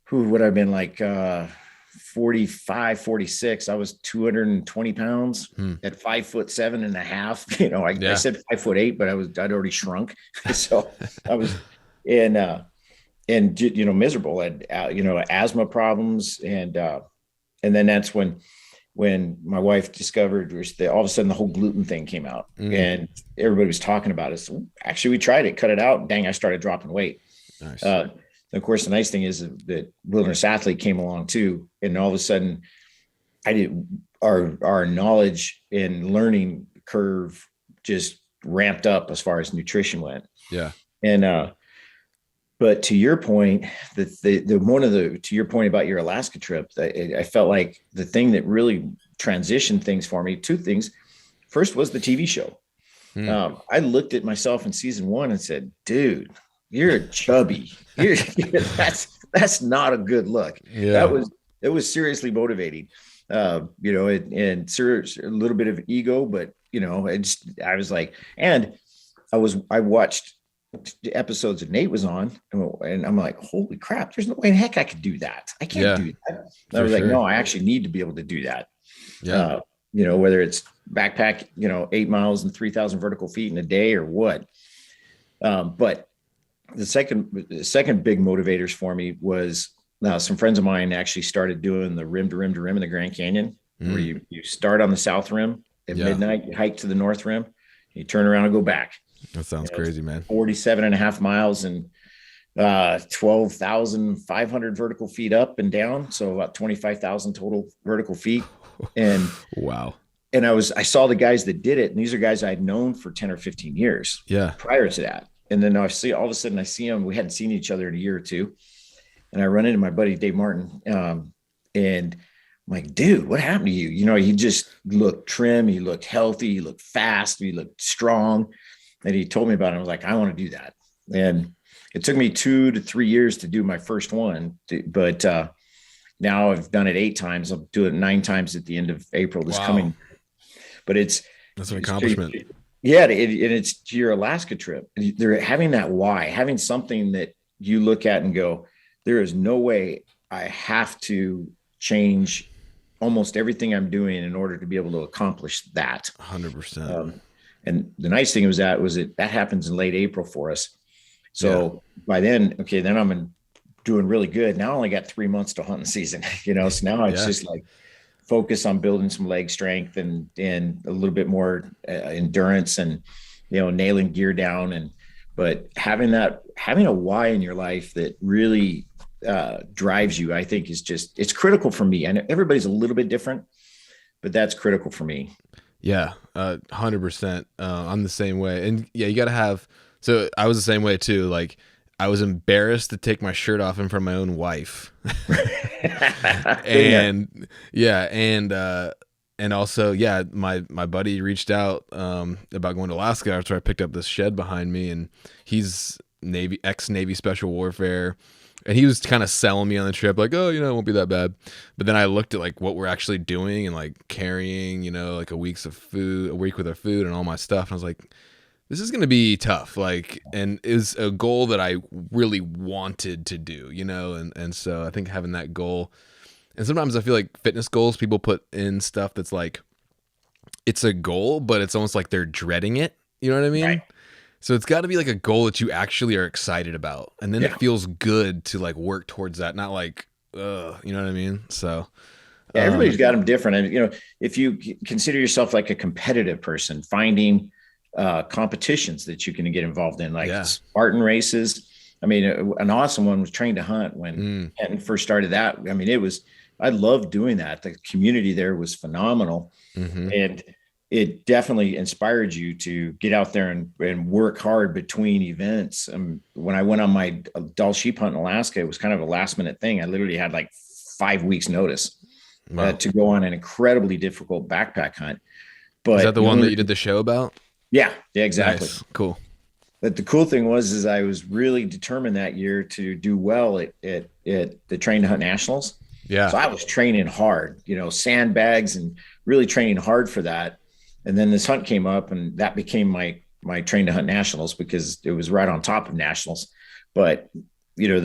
who would I have been like 45, 46. I was 220 pounds at 5'7.5". I said 5'8", but I'd already shrunk. So I was miserable. I had, asthma problems. And then that's when my wife discovered, all of a sudden the whole gluten thing came out and everybody was talking about it. So actually we tried it, cut it out. Dang, I started dropping weight. Nice. Of course, the nice thing is that Wilderness Athlete came along too. And all of a sudden our knowledge and learning curve just ramped up as far as nutrition went. Yeah. And, but to your point, to your point about your Alaska trip, I felt like the thing that really transitioned things for me, two things. First was the TV show. I looked at myself in season 1 and said, dude, you're chubby. That's not a good look. Yeah. It was seriously motivating, and a little bit of ego, but I was like, and I watched episodes that Nate was on, and I'm like, holy crap, there's no way in heck I could do that. I can't do that. I was like, no, I actually need to be able to do that. Yeah. Whether it's backpack, 8 miles and 3,000 vertical feet in a day or what. But the second big motivators for me was some friends of mine actually started doing the rim to rim to rim in the Grand Canyon, where you start on the south rim at midnight, you hike to the north rim, you turn around and go back. That sounds crazy, man. 47 and a half miles and 12,500 vertical feet up and down. So about 25,000 total vertical feet. And wow. And I saw the guys that did it. And these are guys I'd known for 10 or 15 years prior to that. And then all of a sudden I see them. We hadn't seen each other in a year or two. And I run into my buddy, Dave Martin. And I'm like, dude, what happened to you? You know, he just looked trim. He looked healthy. He looked fast. He looked strong. And he told me about it. I was like, I want to do that. And it took me 2 to 3 years to do my first one. But now I've done it 8 times. I'll do it 9 times at the end of April this coming. But that's an accomplishment. Yeah. And it's to your Alaska trip. They're having that why, having something that you look at and go, there is no way I have to change almost everything I'm doing in order to be able to accomplish that. 100%. And the nice thing was that happens in late April for us. So by then, then I'm doing really good. Now I only got 3 months to hunting season, you know, so now it's just like focus on building some leg strength and a little bit more endurance and, you know, nailing gear down. But having a why in your life that really drives you, I think it's critical for me. And everybody's a little bit different, but that's critical for me. Yeah. 100%. I'm the same way. And you got to have, so I was the same way too. Like I was embarrassed to take my shirt off in front of my own wife. And also, my buddy reached out about going to Alaska after I picked up this shed behind me, and he's ex-Navy Special Warfare, and he was kind of selling me on the trip, like, oh, you know, it won't be that bad. But then I looked at like what we're actually doing and like carrying, you know, like a week with our food and all my stuff, and I was like, this is going to be tough. Like, and it was a goal that I really wanted to do, you know? And so I think having that goal, and sometimes I feel like fitness goals, people put in stuff that's like, it's a goal, but it's almost like they're dreading it. You know what I mean? Right. So it's got to be like a goal that you actually are excited about. And then it feels good to like work towards that. Not like, you know what I mean? So everybody's got them different. And, you know, if you consider yourself like a competitive person, finding competitions that you can get involved in, like Spartan races. I mean, an awesome one was Train to Hunt when Kenton first started that. I mean, I loved doing that. The community there was phenomenal. And it definitely inspired you to get out there and work hard between events. When I went on my Doll sheep hunt in Alaska, it was kind of a last minute thing. I literally had like 5 weeks notice to go on an incredibly difficult backpack hunt. But is that the one that you did the show about? Yeah, exactly. Nice. Cool. But the cool thing was I was really determined that year to do well at the Train to Hunt Nationals. Yeah. So I was training hard, you know, sandbags and really training hard for that. And then this hunt came up, and that became my Train to Hunt Nationals because it was right on top of Nationals. But, you know,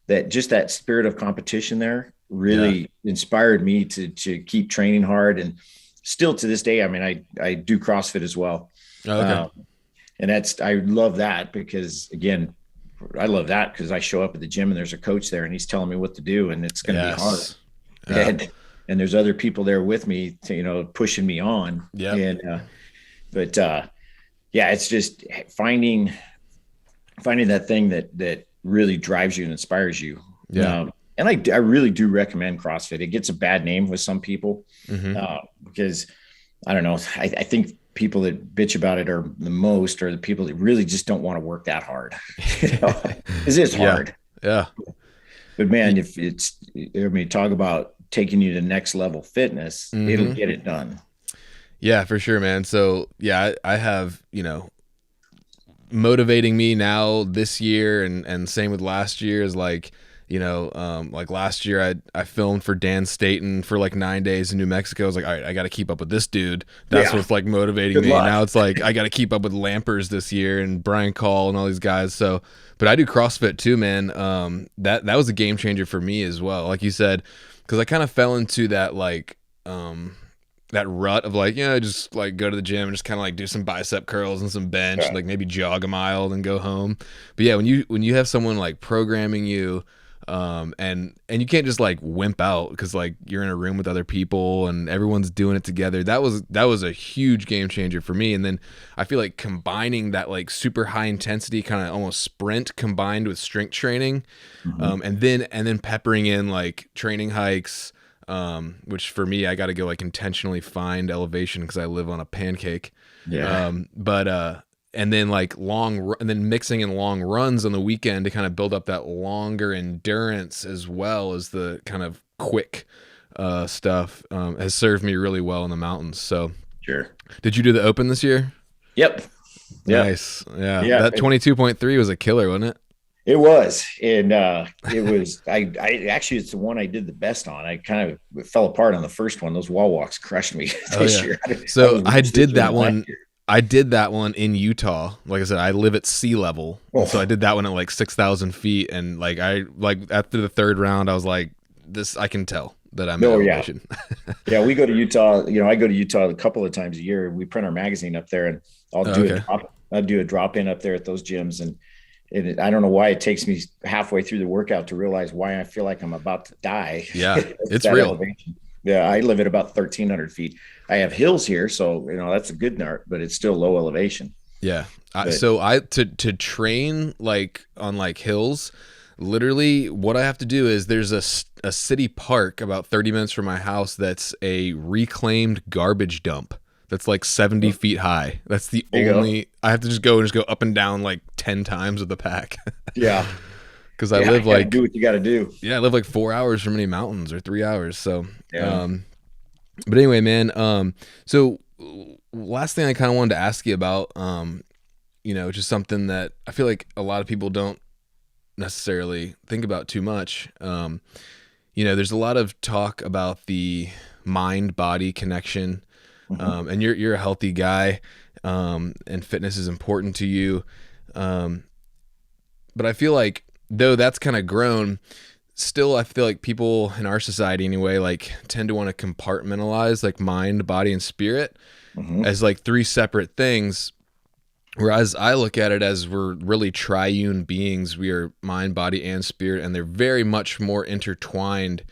that spirit of competition there really inspired me to keep training hard. And still to this day, I mean, I do CrossFit as well. Oh, okay. And I love that because, again, I love that because I show up at the gym and there's a coach there and he's telling me what to do, and it's going to be hard. Yeah. And there's other people there with me to, you know, pushing me on. Yeah. And, it's just finding that thing that really drives you and inspires you. Yeah. And I really do recommend CrossFit. It gets a bad name with some people because I don't know. I think people that bitch about it are the people that really just don't want to work that hard. You know, it is hard. Yeah. But man, talk about taking you to next level fitness, it'll get it done. Yeah, for sure, man. So yeah, I have, you know, motivating me now this year and same with last year is like, you know, like last year I filmed for Dan Staten for like 9 days in New Mexico. I was like, all right, I got to keep up with this dude. That's what's like motivating Good me. luck. Now it's like, I got to keep up with Lampers this year and Brian Call and all these guys. So, but I do CrossFit too, man. That was a game changer for me as well. Like you said, cause I kind of fell into that, like, that rut of like, just like go to the gym and just kind of like do some bicep curls and some bench, like maybe jog a mile and go home. But yeah, when you have someone like programming you, And you can't just like wimp out because like you're in a room with other people and everyone's doing it together. That was a huge game changer for me. And then I feel like combining that like super high intensity kind of almost sprint combined with strength training, and then peppering in like training hikes, which for me I got to go like intentionally find elevation because I live on a pancake. And then like and then mixing in long runs on the weekend to kind of build up that longer endurance as well as the kind of quick stuff has served me really well in the mountains. So sure. Did you do the open this year? Yep. Nice. Yeah. That 22.3 was a killer, wasn't it? It was. And it was, I actually, it's the one I did the best on. I kind of fell apart on the first one. Those wall walks crushed me this year. So I did that one. I did that one in Utah. Like I said, I live at sea level. So I did that one at like 6,000 feet. And like, after the third round, I was like, I can tell that I'm in elevation. Yeah. We go to Utah. I go to Utah a couple of times a year. We print our magazine up there and I'll do a drop in up there at those gyms. And I don't know why it takes me halfway through the workout to realize why I feel like I'm about to die. Yeah. It's real. Elevation. Yeah, I live at about 1,300 feet. I have hills here, so that's a good start, but it's still low elevation. Yeah. To train like on like hills, literally what I have to do is there's a city park about 30 minutes from my house that's a reclaimed garbage dump that's like 70 feet high. That's the only. I have to just go up and down like 10 times with the pack. Yeah. Because I live like do what you got to do. Yeah, I live like 4 hours from any mountains or 3 hours. So, but anyway, man. So last thing I kind of wanted to ask you about, just something that I feel like a lot of people don't necessarily think about too much. There's a lot of talk about the mind-body connection, and you're a healthy guy, and fitness is important to you. But I feel like, though that's kind of grown, still I feel like people in our society anyway, like tend to want to compartmentalize like mind, body, and spirit as like three separate things. Whereas I look at it as we're really triune beings. We are mind, body, and spirit, and they're very much more intertwined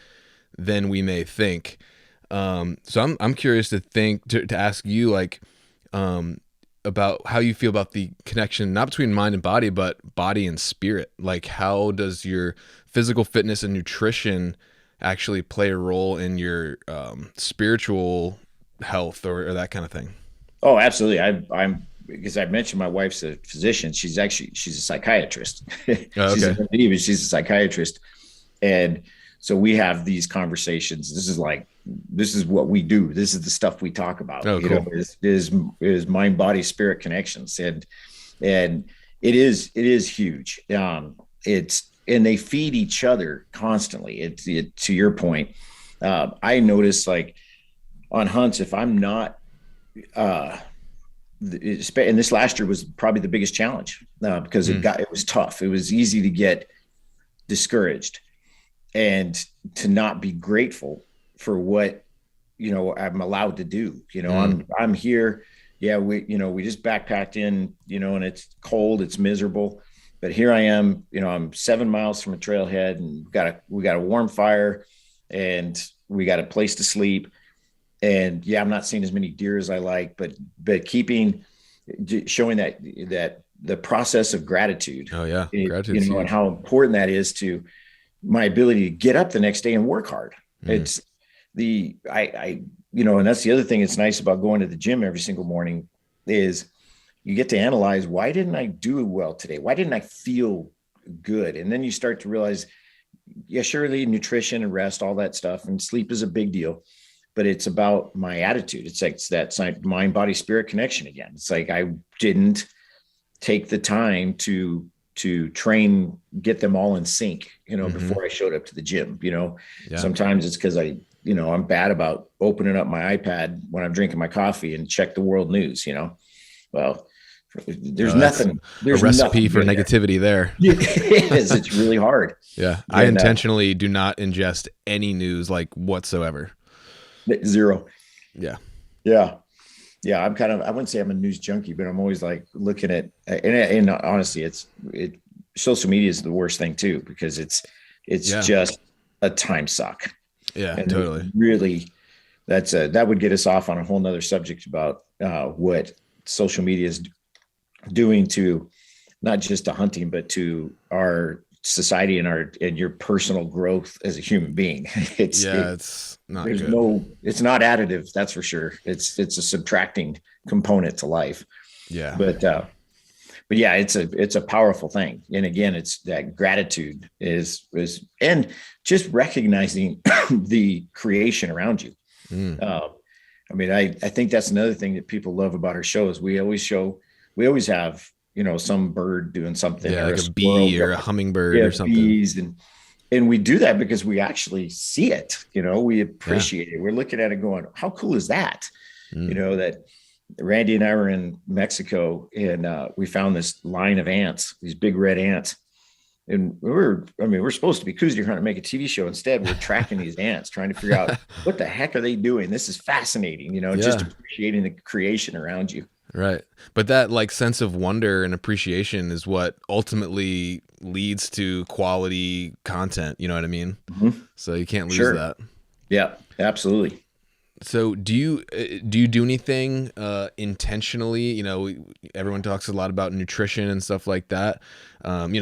than we may think. So I'm curious to ask you like, about how you feel about the connection, not between mind and body, but body and spirit. Like, how does your physical fitness and nutrition actually play a role in your spiritual health or that kind of thing? Oh, absolutely. I'm because I mentioned my wife's a physician. She's a psychiatrist. She's a psychiatrist. And so we have these conversations. This is what we do. This is the stuff we talk about. Cool. Is mind, body, spirit connections. And it is huge. And they feed each other constantly. To your point. I notice like on hunts, if I'm not, and this last year was probably the biggest challenge because it was tough. It was easy to get discouraged and to not be grateful for what, I'm allowed to do. I'm here. Yeah. We just backpacked in, and it's cold, it's miserable, but here I am, I'm 7 miles from a trailhead and we got a warm fire and we got a place to sleep. And yeah, I'm not seeing as many deer as I like, but showing that the process of gratitude. Oh yeah. Gratitude. And how important that is to my ability to get up the next day and work hard. It's and that's the other thing that's nice about going to the gym every single morning is you get to analyze, why didn't I do well today? Why didn't I feel good? And then you start to realize, yeah, surely nutrition and rest, all that stuff, and sleep is a big deal, but it's about my attitude. It's like that mind, body, spirit connection again. It's like, I didn't take the time to train, get them all in sync, before I showed up to the gym. Sometimes it's because I'm bad about opening up my iPad when I'm drinking my coffee and check the world news, well, there's nothing. There's a recipe for negativity there. It is. It's really hard. Yeah. I intentionally do not ingest any news like whatsoever. Zero. Yeah. Yeah. Yeah. I wouldn't say I'm a news junkie, but I'm always like looking at, and honestly, social media is the worst thing too, because It's just a time suck. Yeah, and totally. Really, that would get us off on a whole nother subject about what social media is doing to not just to hunting, but to our society and your personal growth as a human being. It's not good. It's not additive. That's for sure. It's a subtracting component to life. Yeah. But yeah, it's a powerful thing. And again, it's that gratitude is and just recognizing the creation around you. I mean, I think that's another thing that people love about our show is we always have, some bird doing something, like a bee or a hummingbird or something. Bees and we do that because we actually see it, we appreciate it. We're looking at it going, how cool is that? That Randy and I were in Mexico and we found this line of ants, these big red ants. And we're supposed to be Coos Deer hunting, make a TV show. Instead, we're tracking these ants, trying to figure out what the heck are they doing? This is fascinating, just appreciating the creation around you. Right. But that like sense of wonder and appreciation is what ultimately leads to quality content. You know what I mean? Mm-hmm. So you can't lose that. Yeah, absolutely. So do you do anything intentionally? Everyone talks a lot about nutrition and stuff like that. And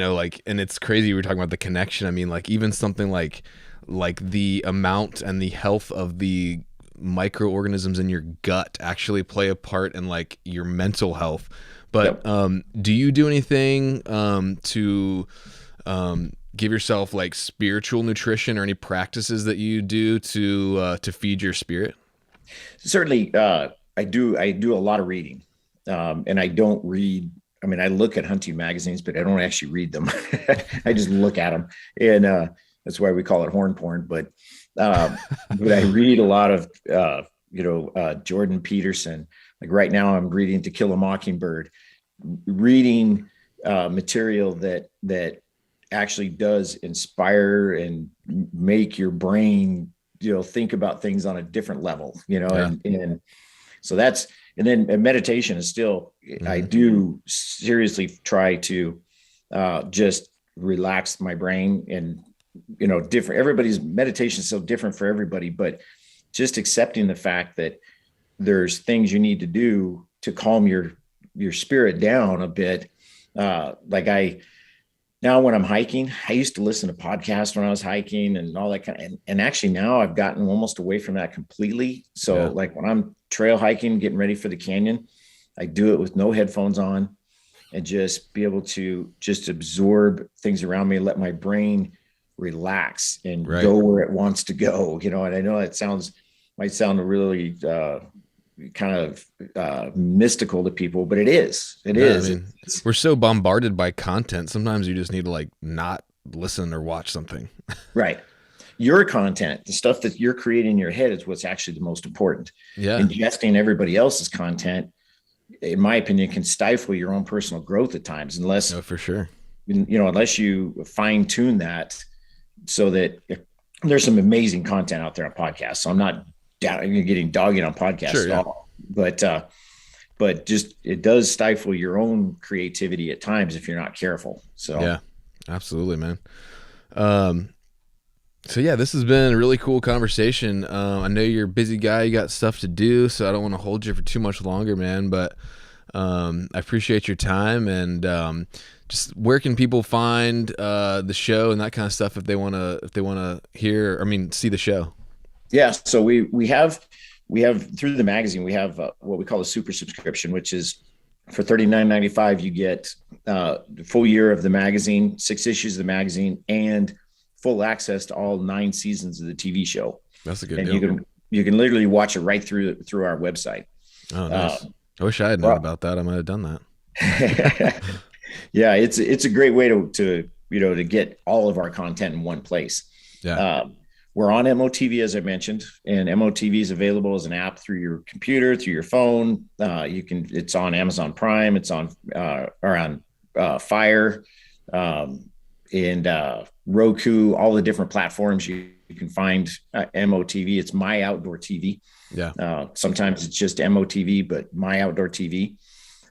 it's crazy. We're talking about the connection. I mean, like even something like the amount and the health of the microorganisms in your gut actually play a part in like your mental health. But do you do anything to give yourself like spiritual nutrition or any practices that you do to feed your spirit? Certainly, I do a lot of reading, and I don't read. I mean, I look at hunting magazines, but I don't actually read them. I just look at them, and that's why we call it horn porn. But I read a lot of, Jordan Peterson. Like right now, I'm reading To Kill a Mockingbird, reading material that actually does inspire and make your brain think about things on a different level, and so and then meditation is still, I do seriously try to just relax my brain and, different, everybody's meditation is so different for everybody, but just accepting the fact that there's things you need to do to calm your spirit down a bit. Now when I'm hiking, I used to listen to podcasts when I was hiking and all that and actually now I've gotten almost away from that completely. So like when I'm trail hiking, getting ready for the canyon, I do it with no headphones on and just be able to just absorb things around me, let my brain relax and go where it wants to go, and I know it might sound really kind of mystical to people, but it is. I mean, we're so bombarded by content. Sometimes you just need to like not listen or watch something. Right. Your content, the stuff that you're creating in your head is what's actually the most important. Yeah. Ingesting everybody else's content, in my opinion, can stifle your own personal growth at times, unless for sure, unless you fine tune that so that there's some amazing content out there on podcasts. So I'm not getting dogging on podcasts at all, but just it does stifle your own creativity at times if you're not careful. So yeah, absolutely, man. So yeah, this has been a really cool conversation. I know you're a busy guy, you got stuff to do, so I don't want to hold you for too much longer, man, but I appreciate your time. And just where can people find the show and that kind of stuff if they want to see the show? Yeah. So we have through the magazine, we have what we call a super subscription, which is for $39.95, you get the full year of the magazine, 6 issues of the magazine, and full access to all 9 seasons of the TV show. That's a good deal. And you can literally watch it right through our website. Oh, nice. I wish I had known about that. I might have done that. Yeah. It's a great way to get all of our content in one place. Yeah. We're on MOTV, as I mentioned, and MOTV is available as an app through your computer, through your phone. It's on Amazon Prime. It's on Fire, and Roku, all the different platforms you can find MOTV. It's My Outdoor TV. Yeah. Sometimes it's just MOTV, but My Outdoor TV.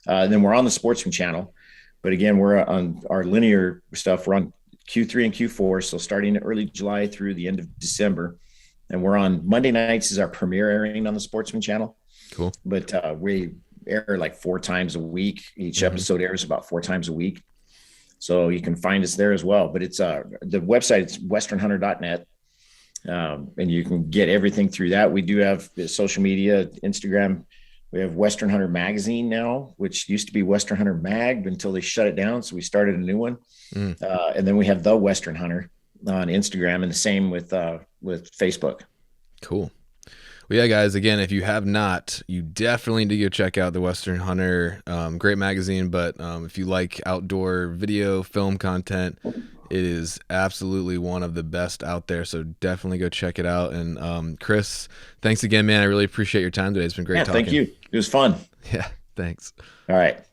Then we're on the Sportsman channel, but again, we're on our linear stuff. We're on Q3 and Q4. So starting early July through the end of December. And we're on Monday nights is our premiere airing on the Sportsman channel. Cool. But we air like 4 times a week. Each episode airs about 4 times a week. So you can find us there as well. But it's the website, it's westernhunter.net. And you can get everything through that. We do have social media, Instagram. We have Western Hunter Magazine now, which used to be Western Hunter Mag until they shut it down. So we started a new one. And then we have the Western Hunter on Instagram, and the same with Facebook. Cool. Well, yeah, guys, again, if you have not, you definitely need to go check out the Western Hunter. Great magazine, but if you like outdoor video, film content, it is absolutely one of the best out there. So definitely go check it out. And Chris, thanks again, man. I really appreciate your time today. It's been great talking. Thank you. It was fun. Yeah, thanks. All right.